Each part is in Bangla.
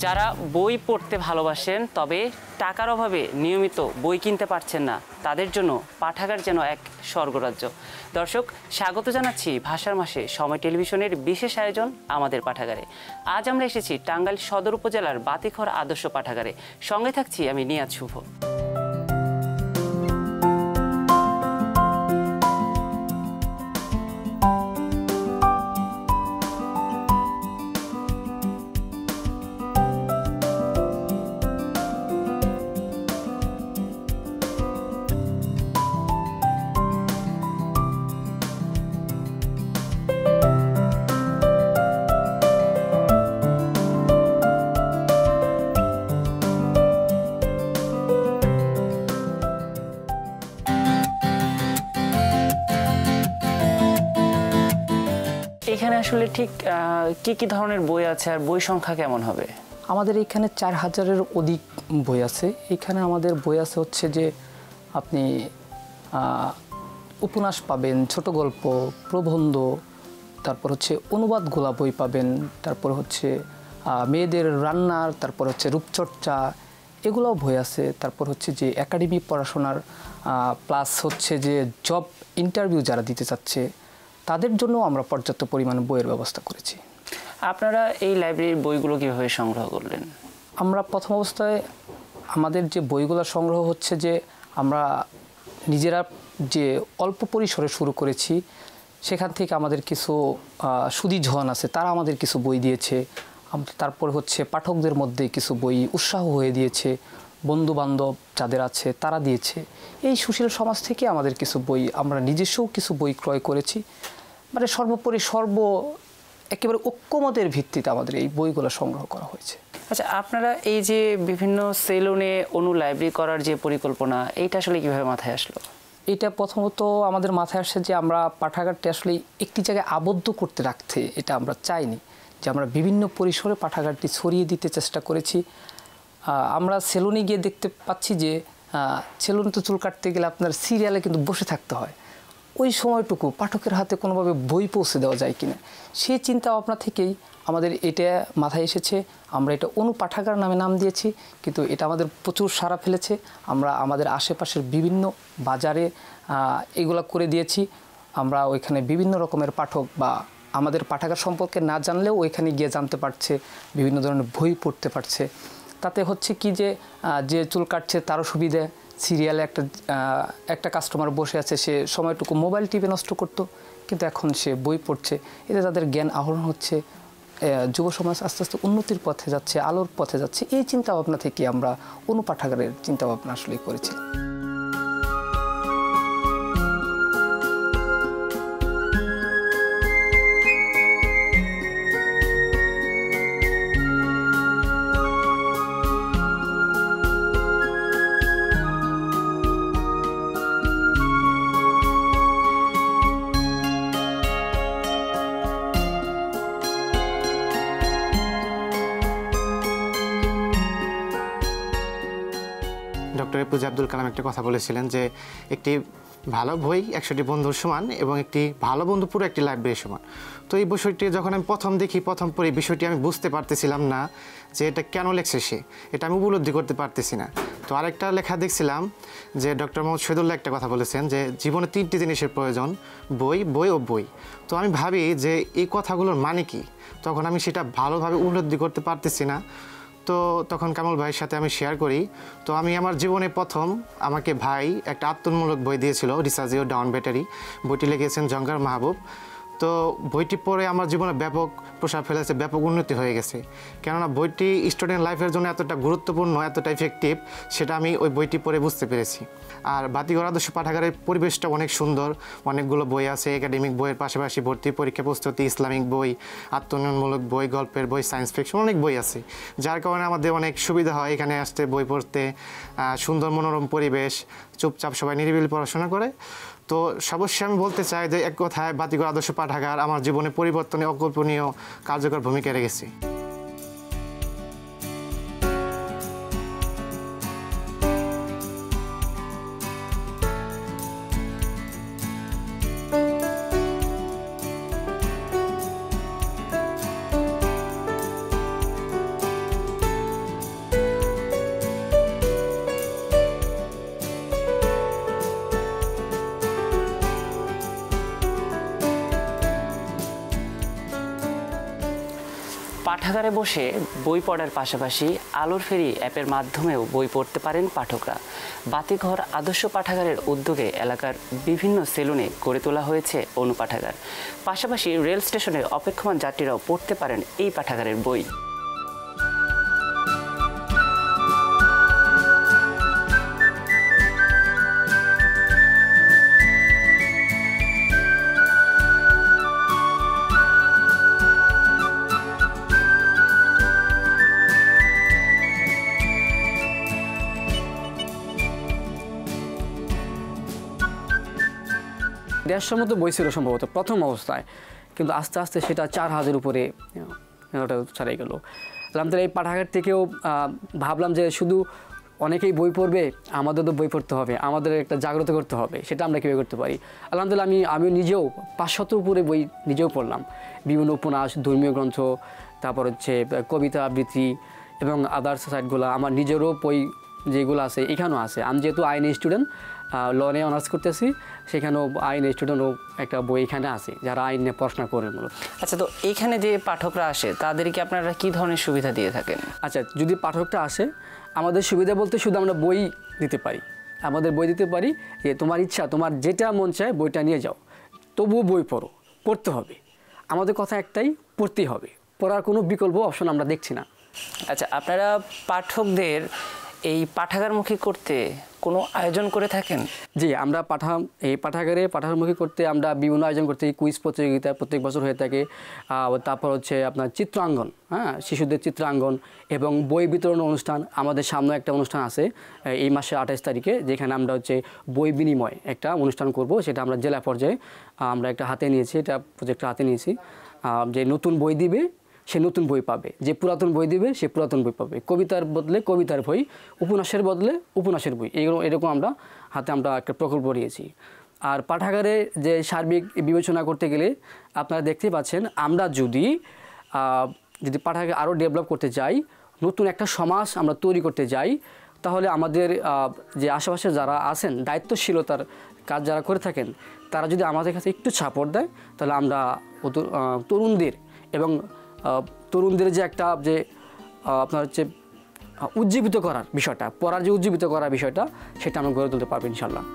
যারা বই পড়তে ভালোবাসেন তবে টাকার অভাবে নিয়মিত বই কিনতে পারছেন না, তাদের জন্য পাঠাগার যেন এক স্বর্গরাজ্য। দর্শক, স্বাগত জানাচ্ছি ভাষার মাসে সময় টেলিভিশনের বিশেষ আয়োজন আমাদের পাঠাগারে। আজ আমরা এসেছি টাঙ্গাইল সদর উপজেলার বাতিঘর আদর্শ পাঠাগারে। সঙ্গে থাকছি আমি নিয়াজ শুভ। এখানে আসলে ঠিক কি ধরনের বই আছে আর বই সংখ্যা কেমন হবে? আমাদের এখানে 4000-এর অধিক বই আছে। এখানে আমাদের বই আছে হচ্ছে যে আপনি উপন্যাস পাবেন, ছোট গল্প, প্রবন্ধ, তারপর হচ্ছে অনুবাদগুলা বই পাবেন, তারপর হচ্ছে মেয়েদের রান্নার, তারপর হচ্ছে রূপচর্চা, এগুলোও বই আছে। তারপর হচ্ছে যে একাডেমিক পড়াশোনার প্লাস হচ্ছে যে জব ইন্টারভিউ যারা দিতে চাচ্ছে তাদের জন্য আমরা পর্যাপ্ত পরিমাণে বইয়ের ব্যবস্থা করেছি। আপনারা এই লাইব্রেরির বইগুলো কীভাবে সংগ্রহ করলেন? আমরা প্রথম অবস্থায় আমাদের যে বইগুলো সংগ্রহ হচ্ছে যে আমরা নিজেরা যে অল্প পরিসরে শুরু করেছি, সেখান থেকে আমাদের কিছু সুদী জন আছে, তারা আমাদের কিছু বই দিয়েছে। তারপর হচ্ছে পাঠকদের মধ্যে কিছু বই উৎসাহ হয়ে দিয়েছে, বন্ধুবান্ধব যাদের আছে তারা দিয়েছে। এই সুশীল সমাজ থেকে আমাদের কিছু বই, আমরা নিজস্বও কিছু বই ক্রয় করেছি। মানে সর্বোপরি একেবারে ঐক্যমতের ভিত্তিতে আমাদের এই বইগুলো সংগ্রহ করা হয়েছে। আচ্ছা, আপনারা এই যে বিভিন্ন সেলুনে লাইব্রেরি করার যে পরিকল্পনা, এইটা আসলে কিভাবে মাথায় আসলো? এটা প্রথমত আমাদের মাথায় আসছে যে আমরা পাঠাগারটি আসলে একটি জায়গায় আবদ্ধ করতে রাখতে এটা আমরা চাইনি, যে আমরা বিভিন্ন পরিসরে পাঠাগারটি ছড়িয়ে দিতে চেষ্টা করেছি। আমরা সেলুনে গিয়ে দেখতে পাচ্ছি যে সেলুনে তো চুল কাটতে গেলে আপনার সিরিয়ালে কিন্তু বসে থাকতে হয়। ওই সময়টুকু পাঠকের হাতে কোনোভাবে বই পৌঁছে দেওয়া যায় কিনা, সেই চিন্তা ভাবনা থেকেই আমাদের এটা মাথায় এসেছে। আমরা এটা অনুপাঠাগার নামে নাম দিয়েছি, কিন্তু এটা আমাদের প্রচুর সাড়া ফেলেছে। আমরা আমাদের আশেপাশের বিভিন্ন বাজারে এগুলো করে দিয়েছি। আমরা ওইখানে বিভিন্ন রকমের পাঠক বা আমাদের পাঠাগার সম্পর্কে না জানলেও ওইখানে গিয়ে জানতে পারছে, বিভিন্ন ধরনের বই পড়তে পারছে। তাতে হচ্ছে কি যে চুল কাটছে তারও সুবিধে। সিরিয়ালে একটা কাস্টমার বসে আছে, সে সময়টুকু মোবাইল টিভি নষ্ট করতো, কিন্তু এখন সে বই পড়ছে। এতে তাদের জ্ঞান আহরণ হচ্ছে, যুব সমাজ আস্তে আস্তে উন্নতির পথে যাচ্ছে, আলোর পথে যাচ্ছে। এই চিন্তাভাবনা থেকে আমরা অনুপাঠাগারের চিন্তাভাবনা আসলে করেছিলাম। ডক্টর এপিজে আব্দুল কালাম একটা কথা বলেছিলেন যে একটি ভালো বই 100টি বন্ধুর সমান এবং একটি ভালো বন্ধু পুরো একটি লাইব্রেরির সমান। তো এই বিষয়টি যখন আমি প্রথম পড়ি, বিষয়টি আমি বুঝতে পারতেছিলাম না যে এটা কেন লেখছে সে, এটা আমি উপলব্ধি করতে পারতেছি না। তো আরেকটা লেখা দেখছিলাম যে ডক্টর মোহাম্মদ শহীদুল্লাহ একটা কথা বলেছেন যে জীবনে 3টি জিনিসের প্রয়োজন, বই, বই ও বই। তো আমি ভাবি যে এই কথাগুলোর মানে কি, তখন আমি সেটা ভালোভাবে উপলব্ধি করতে পারতেছি না। তো তখন কামাল ভাইয়ের সাথে আমি শেয়ার করি। তো আমি আমার জীবনে প্রথম আমাকে ভাই একটা আত্মমূলক বই দিয়েছিল, রিসার্চ ইওর ডাউন ব্যাটারি। বইটি লিখেছেন জঙ্গার মাহবুব। তো বইটি পড়ে আমার জীবনে ব্যাপক প্রসার ফেলেছে, ব্যাপক উন্নতি হয়ে গেছে। কেননা বইটি স্টুডেন্ট লাইফের জন্য এতটা গুরুত্বপূর্ণ, এতটা ইফেক্টিভ, সেটা আমি ওই বইটি পড়ে বুঝতে পেরেছি। আর বাতিঘর আদর্শ পাঠাগারের পরিবেশটা অনেক সুন্দর, অনেকগুলো বই আছে। একাডেমিক বইয়ের পাশাপাশি ভর্তি পরীক্ষা প্রস্তুতি, ইসলামিক বই, আত্মোন্নয়নমূলক বই, গল্পের বই, সায়েন্স ফিকশন, অনেক বই আছে, যার কারণে আমাদের অনেক সুবিধা হয় এখানে আসতে, বই পড়তে। সুন্দর মনোরম পরিবেশ, চুপচাপ সবাই নিরিবিলি পড়াশোনা করে। তো অবশ্যই আমি বলতে চাই যে এক কথায় বাতিঘর আদর্শ পাঠাগার আমার জীবনে পরিবর্তনে অকল্পনীয় কার্যকর ভূমিকা রেখেছে। পাঠাগারে বসে বই পড়ার পাশাপাশি আলোর ফেরি অ্যাপের মাধ্যমেও বই পড়তে পারেন পাঠকরা। বাতিঘর আদর্শ পাঠাগারের উদ্যোগে এলাকার বিভিন্ন সেলুনে গড়ে তোলা হয়েছে অনুপাঠাগার। পাশাপাশি রেল স্টেশনে অপেক্ষমান যাত্রীরাও পড়তে পারেন এই পাঠাগারের বই। দেড়শোর মতো বই ছিল সম্ভবত প্রথম অবস্থায়, কিন্তু আস্তে আস্তে সেটা 4000 উপরে ওটা ছাড়ে গেল। আলহামদুলিল্লাহ এই পাঠাগার থেকেও ভাবলাম যে শুধু অনেকেই বই পড়বে, আমাদের তো বই পড়তে হবে, আমাদের একটা জাগ্রত করতে হবে, সেটা আমরা কীভাবে করতে পারি। আলহামদুলিল্লাহ আমি নিজেও 500 উপরে বই নিজেও পড়লাম, বিভিন্ন উপন্যাস, ধর্মীয় গ্রন্থ, তারপর হচ্ছে কবিতা আবৃত্তি এবং আদার্স সাইটগুলো আমার নিজেরও বই যেগুলো আছে এখানেও আছে। আমি যেহেতু আইন স্টুডেন্ট, ল নিয়ে অনার্স করতেছি, সেখানেও আইন স্টুডেন্টও একটা বই এখানে আছে যারা আইন নিয়ে পড়াশোনা করেন মূলত। আচ্ছা, তো এইখানে যে পাঠকরা আসে তাদেরকে আপনারা কি ধরনের সুবিধা দিয়ে থাকেন? আচ্ছা, যদি পাঠকটা আসে, আমাদের সুবিধা বলতে শুধু আমরা বই দিতে পারি, আমাদের বই দিতে পারি যে তোমার ইচ্ছা, তোমার যেটা মন চায় বইটা নিয়ে যাও, তবুও বই পড়ো, পড়তে হবে। আমাদের কথা একটাই, পড়তেই হবে, পড়ার কোনো বিকল্প অপশন আমরা দেখছি না। আচ্ছা, আপনারা পাঠকদের এই পাঠাগারমুখী করতে কোনো আয়োজন করে থাকেন? জি, আমরা এই পাঠাগারে পাঠাগারমুখী করতে আমরা বিভিন্ন আয়োজন করতে, কুইজ প্রতিযোগিতা প্রত্যেক বছর হয়ে থাকে, তারপর হচ্ছে আপনার চিত্রাঙ্গন, শিশুদের চিত্রাঙ্গন এবং বই বিতরণ অনুষ্ঠান। আমাদের সামনে একটা অনুষ্ঠান আছে এই মাসের 28 তারিখে, যেখানে আমরা হচ্ছে বই বিনিময় একটা অনুষ্ঠান করব, সেটা আমরা জেলা পর্যায়ে আমরা একটা হাতে নিয়েছি, এটা প্রজেক্টটা হাতে নিয়েছি। যে নতুন বই দিবে সে নতুন বই পাবে, যে পুরাতন বই দিবে সে পুরাতন বই পাবে, কবিতার বদলে কবিতার বই, উপন্যাসের বদলে উপন্যাসের বই, এরকম আমরা একটা প্রকল্প নিয়েছি। আর পাঠাগারে যে সার্বিক বিবেচনা করতে গেলে আপনারা দেখতেই পাচ্ছেন, আমরা যদি পাঠাগার আরও ডেভেলপ করতে যাই, নতুন একটা সমাজ আমরা তৈরি করতে যাই, তাহলে আমাদের যে আশেপাশে যারা আছেন, দায়িত্বশীলতার কাজ যারা করে থাকেন, তারা যদি আমাদের কাছে একটু সাপোর্ট দেয়, তাহলে আমরা তরুণদের এবং তরুণদের যে একটা যে আপনার হচ্ছে উজ্জীবিত করার বিষয়টা, পড়ার যে উজ্জীবিত করার বিষয়টা, সেটা আমরা গড়ে তুলতে পারবো ইনশাল্লাহ।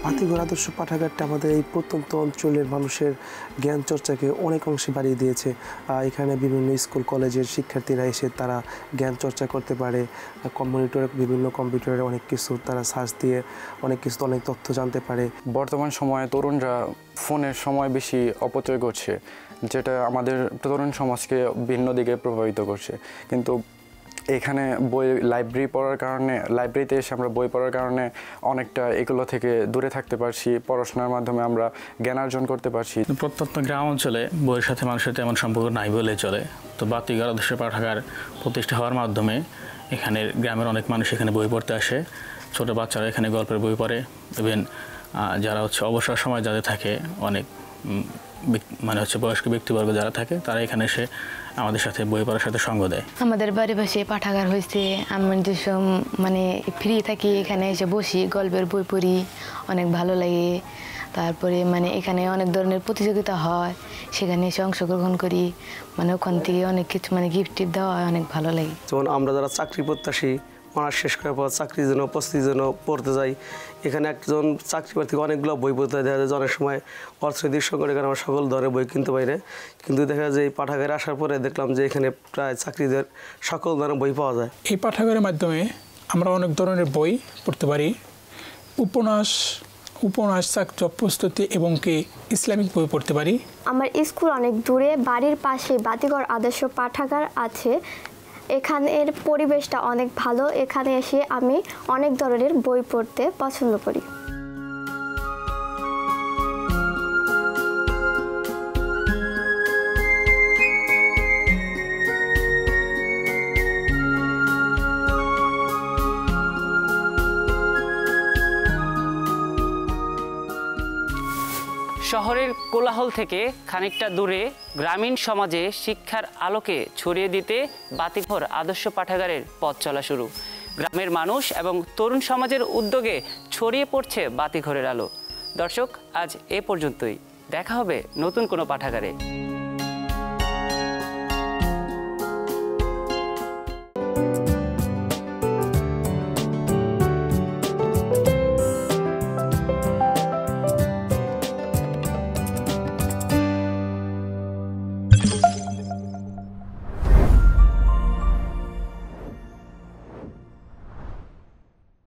বাতিঘর আদর্শ পাঠাগারটা আমাদের এই প্রত্যন্ত অঞ্চলের মানুষের জ্ঞান চর্চাকে অনেক অংশে বাড়িয়ে দিয়েছে। এখানে বিভিন্ন স্কুল কলেজের শিক্ষার্থীরা এসে তারা জ্ঞান চর্চা করতে পারে, বিভিন্ন কম্পিউটারে অনেক কিছু তারা সার্চ দিয়ে অনেক তথ্য জানতে পারে। বর্তমান সময়ে তরুণরা ফোনের সময় বেশি অপচয় করছে, যেটা আমাদের তরুণ সমাজকে ভিন্ন দিকে প্রভাবিত করছে। কিন্তু এখানে লাইব্রেরিতে এসে আমরা বই পড়ার কারণে অনেকটা এগুলো থেকে দূরে থাকতে পারছি, পড়াশোনার মাধ্যমে আমরা জ্ঞান অর্জন করতে পারছি। প্রত্যন্ত গ্রাম অঞ্চলে বইয়ের সাথে মানুষের তেমন সম্পর্ক নাই বলে চলে। তো বাতিঘর আদর্শ পাঠাগার প্রতিষ্ঠা হওয়ার মাধ্যমে এখানের গ্রামের অনেক মানুষ এখানে বই পড়তে আসে, ছোটো বাচ্চারা এখানে গল্পের বই পড়ে, ইভেন যারা হচ্ছে অবসর সময় যাদের থাকে, অনেক বয়স্ক ব্যক্তিবর্গ যারা থাকে, তারা এখানে এসে আমাদের সাথে বই পড়ার সাথে সঙ্গ দেয়। আমাদের বাড়ি পাশে পাঠাগার হয়েছে, আমি যেসব ফ্রি থাকি এখানে এসে বসি, গল্পের বই পড়ি, অনেক ভালো লাগে। তারপরে এখানে অনেক ধরনের প্রতিযোগিতা হয়, সেখানে এসে অংশগ্রহণ করি, ওখান থেকে অনেক কিছু গিফট দেওয়া হয়, অনেক ভালো লাগে। যেমন আমরা যারা চাকরি প্রত্যাশী, অনার্স শেষ করার পর চাকরির জন্য প্রস্তুতির জন্য পড়তে যাই, এখানে একজন চাকরি প্রার্থীকে অনেকগুলো বই পড়তে দেখা যায় যে অনেক সময় অর্থনৈতিক সংকটে কারণে আমরা সকল ধরনের বই কিনতে পারি না। কিন্তু দেখা যায় এই পাঠাগারে আসার পরে দেখলাম যে এখানে প্রায় চাকরিদের সকল ধরনের বই পাওয়া যায়। এই পাঠাগারের মাধ্যমে আমরা অনেক ধরনের বই পড়তে পারি, উপন্যাস, জব প্রস্তুতি এবং ইসলামিক বই পড়তে পারি। আমার স্কুল অনেক দূরে, বাড়ির পাশে বাতিঘর আদর্শ পাঠাগার আছে। এখানের পরিবেশটা অনেক ভালো, এখানে এসে আমি অনেক ধরনের বই পড়তে পছন্দ করি। শহরের কোলাহল থেকে খানিকটা দূরে গ্রামীণ সমাজে শিক্ষার আলোকে ছড়িয়ে দিতে বাতিঘর আদর্শ পাঠাগারের পথ চলা শুরু। গ্রামের মানুষ এবং তরুণ সমাজের উদ্যোগে ছড়িয়ে পড়ছে বাতিঘরের আলো। দর্শক, আজ এ পর্যন্তই। দেখা হবে নতুন কোনো পাঠাগারে।